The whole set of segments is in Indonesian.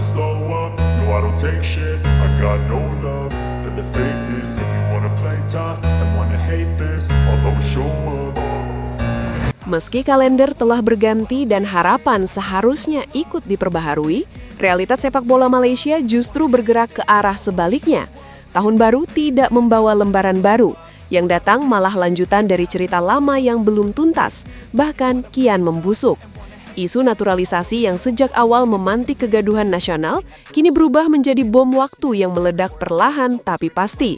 slow up, no I don't take shit. I got no love for the fakeness. If you wanna play tough and wanna hate this, I'll always show up. Meski kalender telah berganti dan harapan seharusnya ikut diperbaharui, realitas sepak bola Malaysia justru bergerak ke arah sebaliknya. Tahun baru tidak membawa lembaran baru, yang datang malah lanjutan dari cerita lama yang belum tuntas, bahkan kian membusuk. Isu naturalisasi yang sejak awal memantik kegaduhan nasional, kini berubah menjadi bom waktu yang meledak perlahan tapi pasti.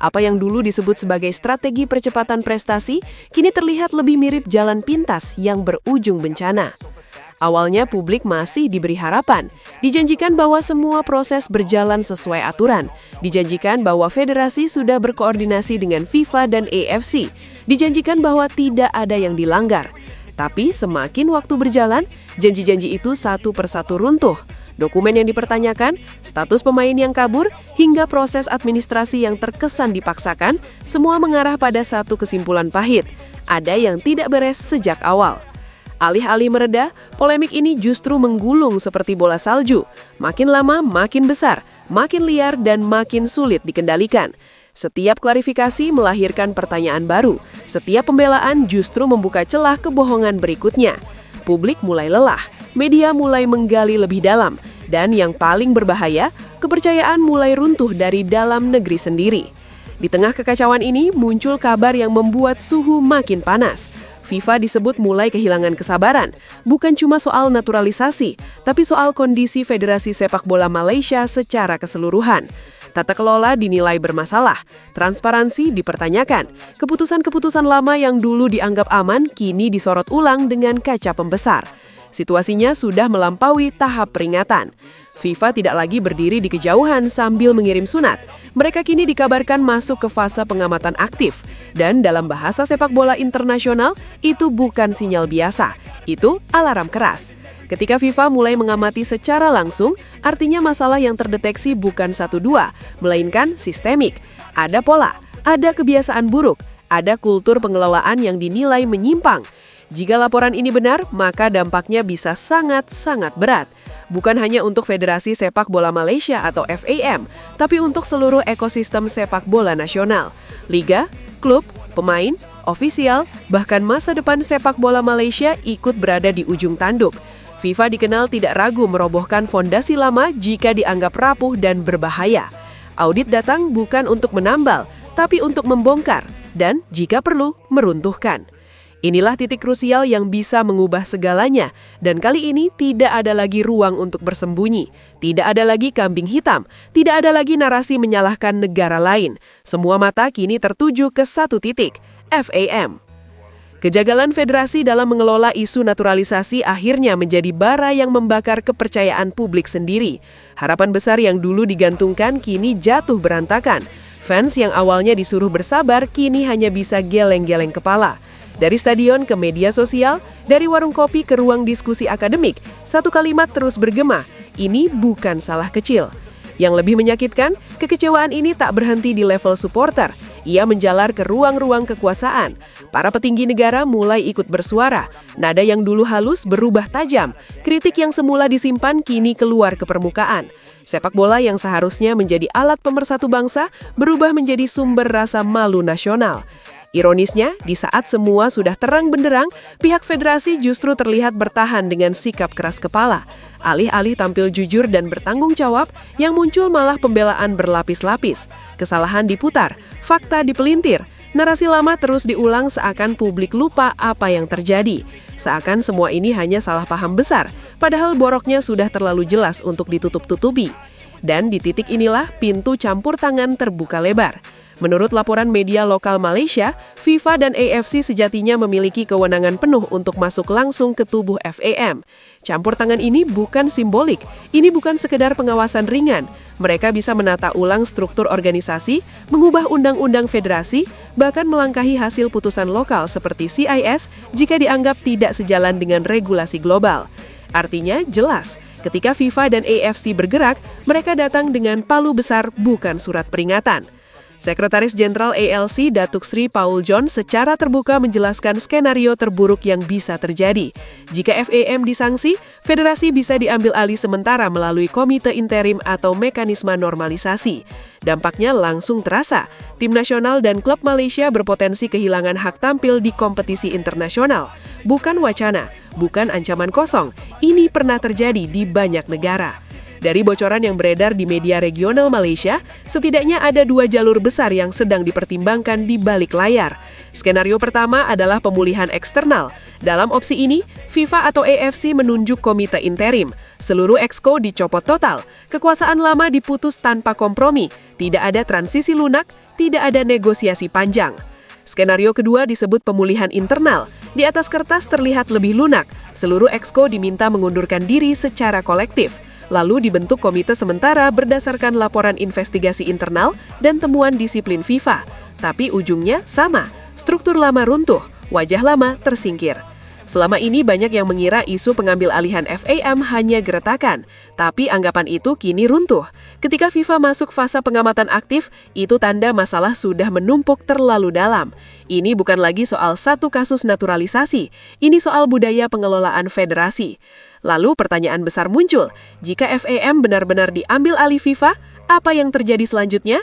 Apa yang dulu disebut sebagai strategi percepatan prestasi, kini terlihat lebih mirip jalan pintas yang berujung bencana. Awalnya publik masih diberi harapan, dijanjikan bahwa semua proses berjalan sesuai aturan, dijanjikan bahwa federasi sudah berkoordinasi dengan FIFA dan AFC, dijanjikan bahwa tidak ada yang dilanggar. Tapi semakin waktu berjalan, janji-janji itu satu persatu runtuh. Dokumen yang dipertanyakan, status pemain yang kabur, hingga proses administrasi yang terkesan dipaksakan, semua mengarah pada satu kesimpulan pahit. Ada yang tidak beres sejak awal. Alih-alih mereda, polemik ini justru menggulung seperti bola salju. Makin lama, makin besar, makin liar, dan makin sulit dikendalikan. Setiap klarifikasi melahirkan pertanyaan baru. Setiap pembelaan justru membuka celah kebohongan berikutnya. Publik mulai lelah, media mulai menggali lebih dalam, dan yang paling berbahaya, kepercayaan mulai runtuh dari dalam negeri sendiri. Di tengah kekacauan ini, muncul kabar yang membuat suhu makin panas. FIFA disebut mulai kehilangan kesabaran, bukan cuma soal naturalisasi, tapi soal kondisi Federasi Sepak Bola Malaysia secara keseluruhan. Tata kelola dinilai bermasalah, transparansi dipertanyakan, keputusan-keputusan lama yang dulu dianggap aman kini disorot ulang dengan kaca pembesar. Situasinya sudah melampaui tahap peringatan. FIFA tidak lagi berdiri di kejauhan sambil mengirim sunat. Mereka kini dikabarkan masuk ke fase pengamatan aktif. Dan dalam bahasa sepak bola internasional, itu bukan sinyal biasa. Itu alarm keras. Ketika FIFA mulai mengamati secara langsung, artinya masalah yang terdeteksi bukan 1-2, melainkan sistemik. Ada pola, ada kebiasaan buruk, ada kultur pengelolaan yang dinilai menyimpang. Jika laporan ini benar, maka dampaknya bisa sangat-sangat berat. Bukan hanya untuk Federasi Sepak Bola Malaysia atau FAM, tapi untuk seluruh ekosistem sepak bola nasional. Liga, klub, pemain, ofisial, bahkan masa depan sepak bola Malaysia ikut berada di ujung tanduk. FIFA dikenal tidak ragu merobohkan fondasi lama jika dianggap rapuh dan berbahaya. Audit datang bukan untuk menambal, tapi untuk membongkar, dan jika perlu, meruntuhkan. Inilah titik krusial yang bisa mengubah segalanya, dan kali ini tidak ada lagi ruang untuk bersembunyi. Tidak ada lagi kambing hitam, tidak ada lagi narasi menyalahkan negara lain. Semua mata kini tertuju ke satu titik, FAM. Kejagalan federasi dalam mengelola isu naturalisasi akhirnya menjadi bara yang membakar kepercayaan publik sendiri. Harapan besar yang dulu digantungkan kini jatuh berantakan. Fans yang awalnya disuruh bersabar kini hanya bisa geleng-geleng kepala. Dari stadion ke media sosial, dari warung kopi ke ruang diskusi akademik, satu kalimat terus bergema, ini bukan salah kecil. Yang lebih menyakitkan, kekecewaan ini tak berhenti di level supporter. Ia menjalar ke ruang-ruang kekuasaan. Para petinggi negara mulai ikut bersuara. Nada yang dulu halus berubah tajam. Kritik yang semula disimpan kini keluar ke permukaan. Sepak bola yang seharusnya menjadi alat pemersatu bangsa berubah menjadi sumber rasa malu nasional. Ironisnya, di saat semua sudah terang benderang, pihak federasi justru terlihat bertahan dengan sikap keras kepala. Alih-alih tampil jujur dan bertanggung jawab, yang muncul malah pembelaan berlapis-lapis. Kesalahan diputar, fakta dipelintir, narasi lama terus diulang seakan publik lupa apa yang terjadi. Seakan semua ini hanya salah paham besar, padahal boroknya sudah terlalu jelas untuk ditutup-tutupi. Dan di titik inilah pintu campur tangan terbuka lebar. Menurut laporan media lokal Malaysia, FIFA dan AFC sejatinya memiliki kewenangan penuh untuk masuk langsung ke tubuh FAM. Campur tangan ini bukan simbolik, ini bukan sekedar pengawasan ringan. Mereka bisa menata ulang struktur organisasi, mengubah undang-undang federasi, bahkan melangkahi hasil putusan lokal seperti CIS jika dianggap tidak sejalan dengan regulasi global. Artinya jelas, ketika FIFA dan AFC bergerak, mereka datang dengan palu besar bukan surat peringatan. Sekretaris Jenderal ALC Datuk Sri Paul John secara terbuka menjelaskan skenario terburuk yang bisa terjadi. Jika FAM disanksi, federasi bisa diambil alih sementara melalui komite interim atau mekanisme normalisasi. Dampaknya langsung terasa, tim nasional dan klub Malaysia berpotensi kehilangan hak tampil di kompetisi internasional. Bukan wacana, bukan ancaman kosong, ini pernah terjadi di banyak negara. Dari bocoran yang beredar di media regional Malaysia, setidaknya ada 2 jalur besar yang sedang dipertimbangkan di balik layar. Skenario pertama adalah pemulihan eksternal. Dalam opsi ini, FIFA atau AFC menunjuk komite interim. Seluruh exco dicopot total, kekuasaan lama diputus tanpa kompromi, tidak ada transisi lunak, tidak ada negosiasi panjang. Skenario kedua disebut pemulihan internal. Di atas kertas terlihat lebih lunak, seluruh exco diminta mengundurkan diri secara kolektif. Lalu dibentuk komite sementara berdasarkan laporan investigasi internal dan temuan disiplin FIFA. Tapi ujungnya sama, struktur lama runtuh, wajah lama tersingkir. Selama ini banyak yang mengira isu pengambil alihan FAM hanya geretakan, tapi anggapan itu kini runtuh. Ketika FIFA masuk fase pengamatan aktif, itu tanda masalah sudah menumpuk terlalu dalam. Ini bukan lagi soal satu kasus naturalisasi, ini soal budaya pengelolaan federasi. Lalu pertanyaan besar muncul, jika FAM benar-benar diambil alih FIFA, apa yang terjadi selanjutnya?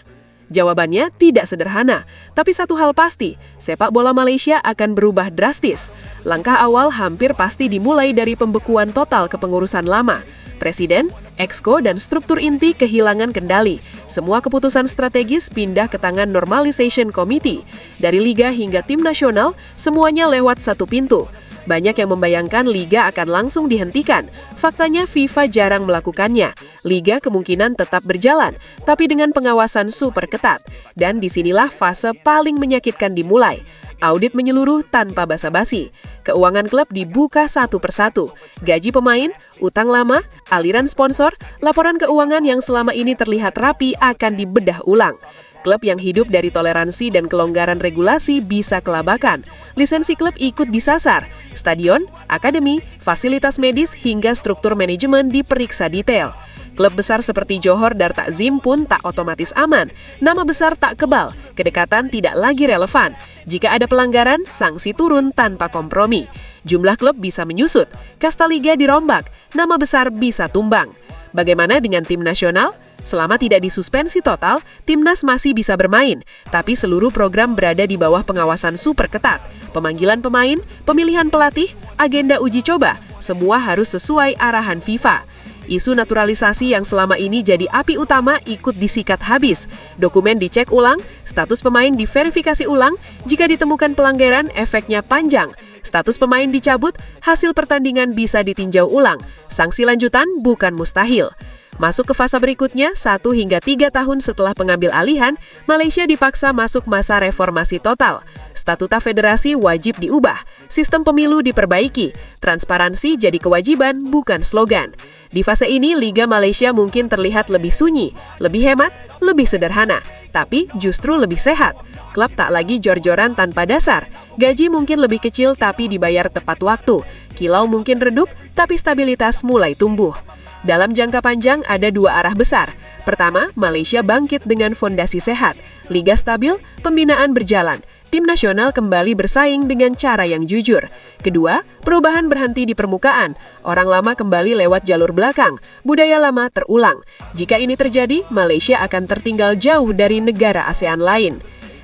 Jawabannya tidak sederhana, tapi satu hal pasti, sepak bola Malaysia akan berubah drastis. Langkah awal hampir pasti dimulai dari pembekuan total kepengurusan lama. Presiden, exco, dan struktur inti kehilangan kendali. Semua keputusan strategis pindah ke tangan Normalization Committee. Dari liga hingga tim nasional, semuanya lewat satu pintu. Banyak yang membayangkan liga akan langsung dihentikan. Faktanya FIFA jarang melakukannya. Liga kemungkinan tetap berjalan, tapi dengan pengawasan super ketat. Dan disinilah fase paling menyakitkan dimulai. Audit menyeluruh tanpa basa-basi. Keuangan klub dibuka satu persatu. Gaji pemain, utang lama, aliran sponsor, laporan keuangan yang selama ini terlihat rapi akan dibedah ulang. Klub yang hidup dari toleransi dan kelonggaran regulasi bisa kelabakan. Lisensi klub ikut disasar. Stadion, akademi, fasilitas medis hingga struktur manajemen diperiksa detail. Klub besar seperti Johor Darta Zim pun tak otomatis aman. Nama besar tak kebal, kedekatan tidak lagi relevan. Jika ada pelanggaran, sanksi turun tanpa kompromi. Jumlah klub bisa menyusut, kasta liga dirombak, nama besar bisa tumbang. Bagaimana dengan tim nasional? Selama tidak disuspensi total, timnas masih bisa bermain, tapi seluruh program berada di bawah pengawasan super ketat. Pemanggilan pemain, pemilihan pelatih, agenda uji coba, semua harus sesuai arahan FIFA. Isu naturalisasi yang selama ini jadi api utama ikut disikat habis. Dokumen dicek ulang, status pemain diverifikasi ulang, jika ditemukan pelanggaran efeknya panjang. Status pemain dicabut, hasil pertandingan bisa ditinjau ulang. Sanksi lanjutan bukan mustahil. Masuk ke fase berikutnya, 1 hingga 3 tahun setelah pengambil alihan, Malaysia dipaksa masuk masa reformasi total. Statuta federasi wajib diubah, sistem pemilu diperbaiki, transparansi jadi kewajiban bukan slogan. Di fase ini, Liga Malaysia mungkin terlihat lebih sunyi, lebih hemat, lebih sederhana, tapi justru lebih sehat. Klub tak lagi jor-joran tanpa dasar, gaji mungkin lebih kecil tapi dibayar tepat waktu, kilau mungkin redup tapi stabilitas mulai tumbuh. Dalam jangka panjang ada 2 arah besar. Pertama, Malaysia bangkit dengan fondasi sehat, liga stabil, pembinaan berjalan, tim nasional kembali bersaing dengan cara yang jujur. Kedua, perubahan berhenti di permukaan, orang lama kembali lewat jalur belakang, budaya lama terulang. Jika ini terjadi, Malaysia akan tertinggal jauh dari negara ASEAN lain.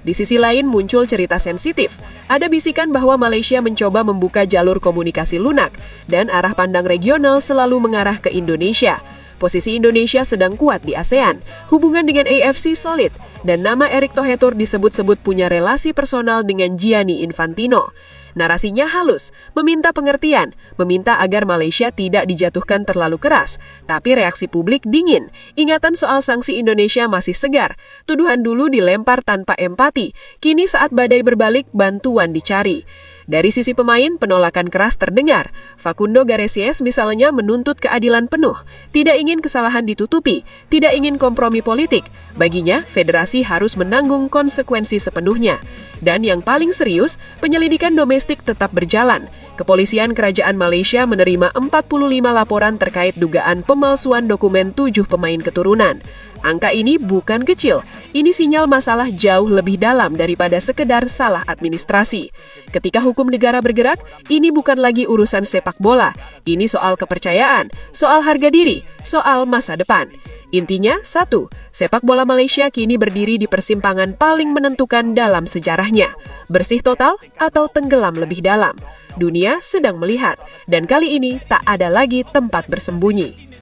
Di sisi lain muncul cerita sensitif. Ada bisikan bahwa Malaysia mencoba membuka jalur komunikasi lunak dan arah pandang regional selalu mengarah ke Indonesia. Posisi Indonesia sedang kuat di ASEAN, hubungan dengan AFC solid, dan nama Erick Thohir disebut-sebut punya relasi personal dengan Gianni Infantino. Narasinya halus, meminta pengertian, meminta agar Malaysia tidak dijatuhkan terlalu keras, tapi reaksi publik dingin. Ingatan soal sanksi Indonesia masih segar, tuduhan dulu dilempar tanpa empati, kini saat badai berbalik, bantuan dicari. Dari sisi pemain, penolakan keras terdengar. Facundo Garcés misalnya menuntut keadilan penuh, tidak ingin kesalahan ditutupi, tidak ingin kompromi politik. Baginya, federasi polisi harus menanggung konsekuensi sepenuhnya. Dan yang paling serius, penyelidikan domestik tetap berjalan. Kepolisian Kerajaan Malaysia menerima 45 laporan terkait dugaan pemalsuan dokumen 7 pemain keturunan. Angka ini bukan kecil, ini sinyal masalah jauh lebih dalam daripada sekedar salah administrasi. Ketika hukum negara bergerak, ini bukan lagi urusan sepak bola, ini soal kepercayaan, soal harga diri, soal masa depan. Intinya, satu, sepak bola Malaysia kini berdiri di persimpangan paling menentukan dalam sejarahnya. Bersih total atau tenggelam lebih dalam. Dunia sedang melihat, dan kali ini tak ada lagi tempat bersembunyi.